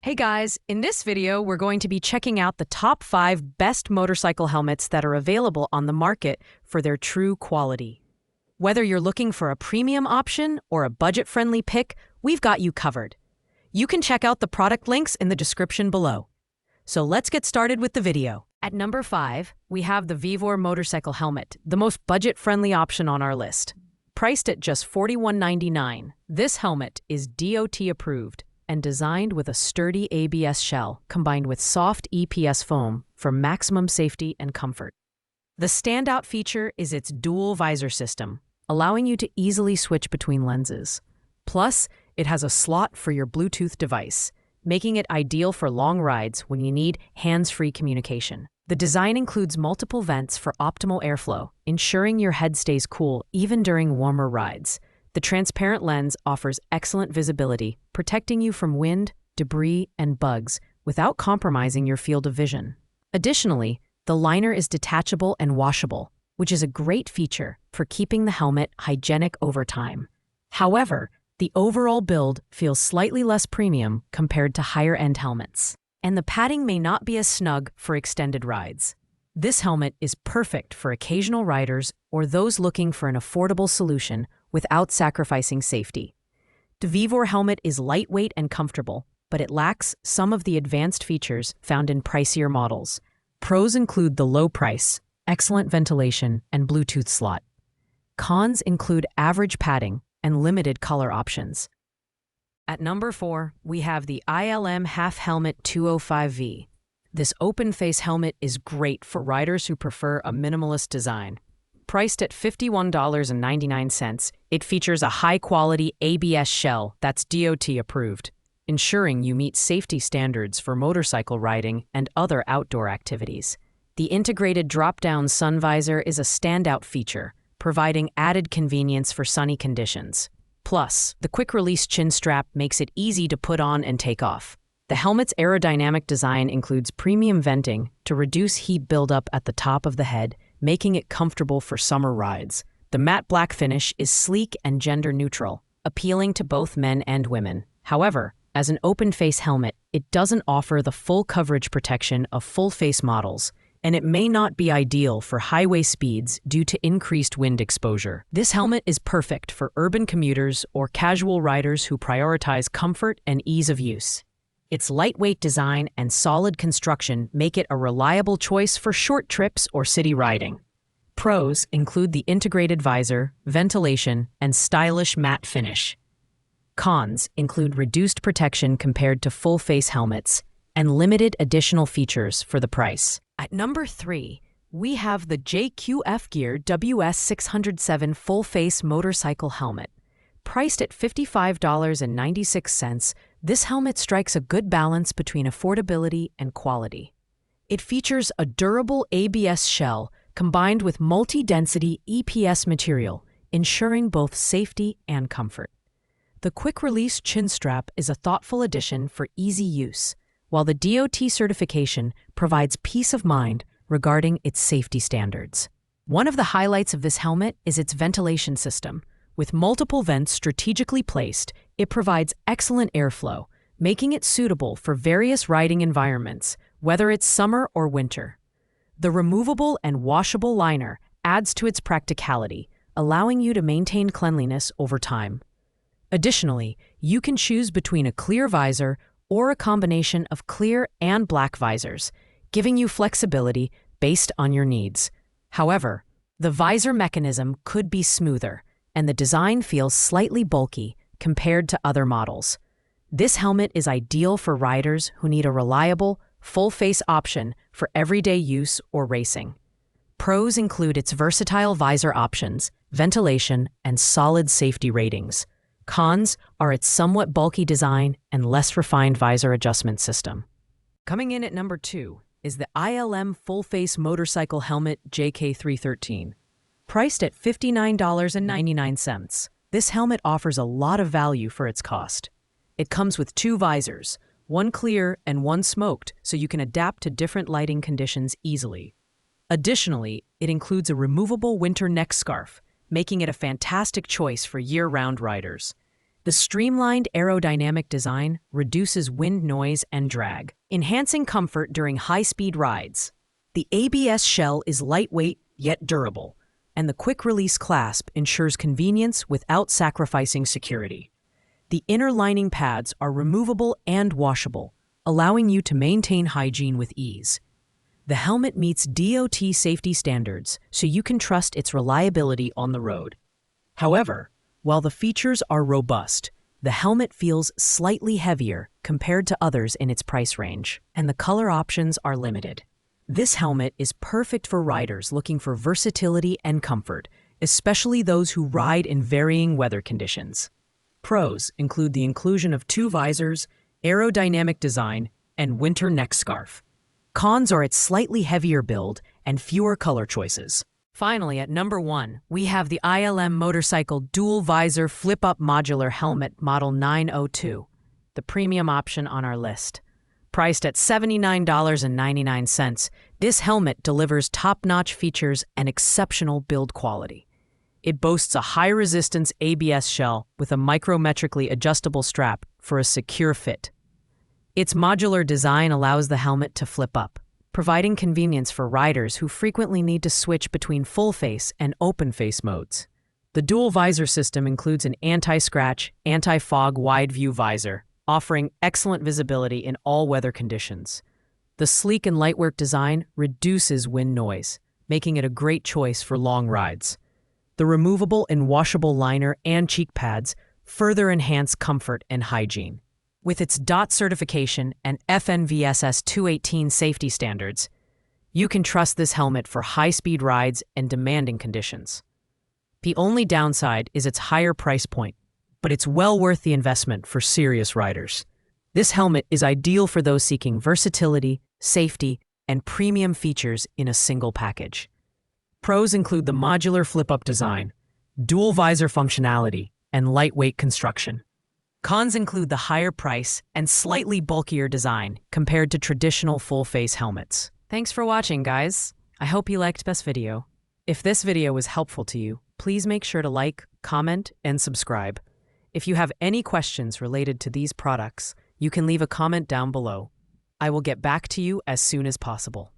Hey guys, in this video, we're going to be checking out the top 5 best motorcycle helmets that are available on the market for their true quality. Whether you're looking for a premium option or a budget-friendly pick, we've got you covered. You can check out the product links in the description below. So let's get started with the video. At number 5, we have the visor motorcycle helmet, the most budget-friendly option on our list. Priced at just $41.99, this helmet is DOT approved and designed with a sturdy ABS shell combined with soft EPS foam for maximum safety and comfort. The standout feature is its dual visor system, allowing you to easily switch between lenses. Plus, it has a slot for your Bluetooth device, making it ideal for long rides when you need hands-free communication. The design includes multiple vents for optimal airflow, ensuring your head stays cool even during warmer rides. The transparent lens offers excellent visibility, protecting you from wind, debris, and bugs without compromising your field of vision. Additionally, the liner is detachable and washable, which is a great feature for keeping the helmet hygienic over time. However, the overall build feels slightly less premium compared to higher-end helmets, and the padding may not be as snug for extended rides. This helmet is perfect for occasional riders or those looking for an affordable solution without sacrificing safety. The visor helmet is lightweight and comfortable, but it lacks some of the advanced features found in pricier models. Pros include the low price, excellent ventilation, and Bluetooth slot. Cons include average padding and limited color options. At number 4, we have the ILM Half Helmet 205V. This open-face helmet is great for riders who prefer a minimalist design. Priced at $51.99, it features a high-quality ABS shell that's DOT approved, ensuring you meet safety standards for motorcycle riding and other outdoor activities. The integrated drop-down sun visor is a standout feature, providing added convenience for sunny conditions. Plus, the quick-release chin strap makes it easy to put on and take off. The helmet's aerodynamic design includes premium venting to reduce heat buildup at the top of the head, making it comfortable for summer rides. The matte black finish is sleek and gender-neutral, appealing to both men and women. However, as an open-face helmet, it doesn't offer the full coverage protection of full-face models, and it may not be ideal for highway speeds due to increased wind exposure. This helmet is perfect for urban commuters or casual riders who prioritize comfort and ease of use. Its lightweight design and solid construction make it a reliable choice for short trips or city riding. Pros include the integrated visor, ventilation, and stylish matte finish. Cons include reduced protection compared to full-face helmets and limited additional features for the price. At number 3, we have the JQF Gear WS607 full-face motorcycle helmet. Priced at $55.96, this helmet strikes a good balance between affordability and quality. It features a durable ABS shell combined with multi-density EPS material, ensuring both safety and comfort. The quick-release chin strap is a thoughtful addition for easy use, while the DOT certification provides peace of mind regarding its safety standards. One of the highlights of this helmet is its ventilation system. With multiple vents strategically placed, it provides excellent airflow, making it suitable for various riding environments, whether it's summer or winter. The removable and washable liner adds to its practicality, allowing you to maintain cleanliness over time. Additionally, you can choose between a clear visor or a combination of clear and black visors, giving you flexibility based on your needs. However, the visor mechanism could be smoother, and the design feels slightly bulky compared to other models. This helmet is ideal for riders who need a reliable, full-face option for everyday use or racing. Pros include its versatile visor options, ventilation, and solid safety ratings. Cons are its somewhat bulky design and less refined visor adjustment system. Coming in at number 2 is the ILM full-face motorcycle helmet JK313. Priced at $59.99, this helmet offers a lot of value for its cost. It comes with 2 visors, one clear and one smoked, so you can adapt to different lighting conditions easily. Additionally, it includes a removable winter neck scarf, making it a fantastic choice for year-round riders. The streamlined aerodynamic design reduces wind noise and drag, enhancing comfort during high-speed rides. The ABS shell is lightweight yet durable, and the quick-release clasp ensures convenience without sacrificing security. The inner lining pads are removable and washable, allowing you to maintain hygiene with ease. The helmet meets DOT safety standards, so you can trust its reliability on the road. However, while the features are robust, the helmet feels slightly heavier compared to others in its price range, and the color options are limited. This helmet is perfect for riders looking for versatility and comfort, especially those who ride in varying weather conditions. Pros include the inclusion of 2 visors, aerodynamic design, and winter neck scarf. Cons are its slightly heavier build and fewer color choices. Finally, at number 1, we have the ILM Motorcycle Dual Visor Flip-Up Modular Helmet Model 902, the premium option on our list. Priced at $79.99, this helmet delivers top-notch features and exceptional build quality. It boasts a high-resistance ABS shell with a micrometrically adjustable strap for a secure fit. Its modular design allows the helmet to flip up, providing convenience for riders who frequently need to switch between full-face and open-face modes. The dual visor system includes an anti-scratch, anti-fog wide-view visor, offering excellent visibility in all weather conditions. The sleek and lightweight design reduces wind noise, making it a great choice for long rides. The removable and washable liner and cheek pads further enhance comfort and hygiene. With its DOT certification and FNVSS 218 safety standards, you can trust this helmet for high-speed rides and demanding conditions. The only downside is its higher price point, but it's well worth the investment for serious riders. This helmet is ideal for those seeking versatility, safety, and premium features in a single package. Pros include the modular flip-up design, dual visor functionality, and lightweight construction. Cons include the higher price and slightly bulkier design compared to traditional full-face helmets. Thanks for watching, guys. I hope you liked this video. If this video was helpful to you, please make sure to like, comment, and subscribe. If you have any questions related to these products, you can leave a comment down below. I will get back to you as soon as possible.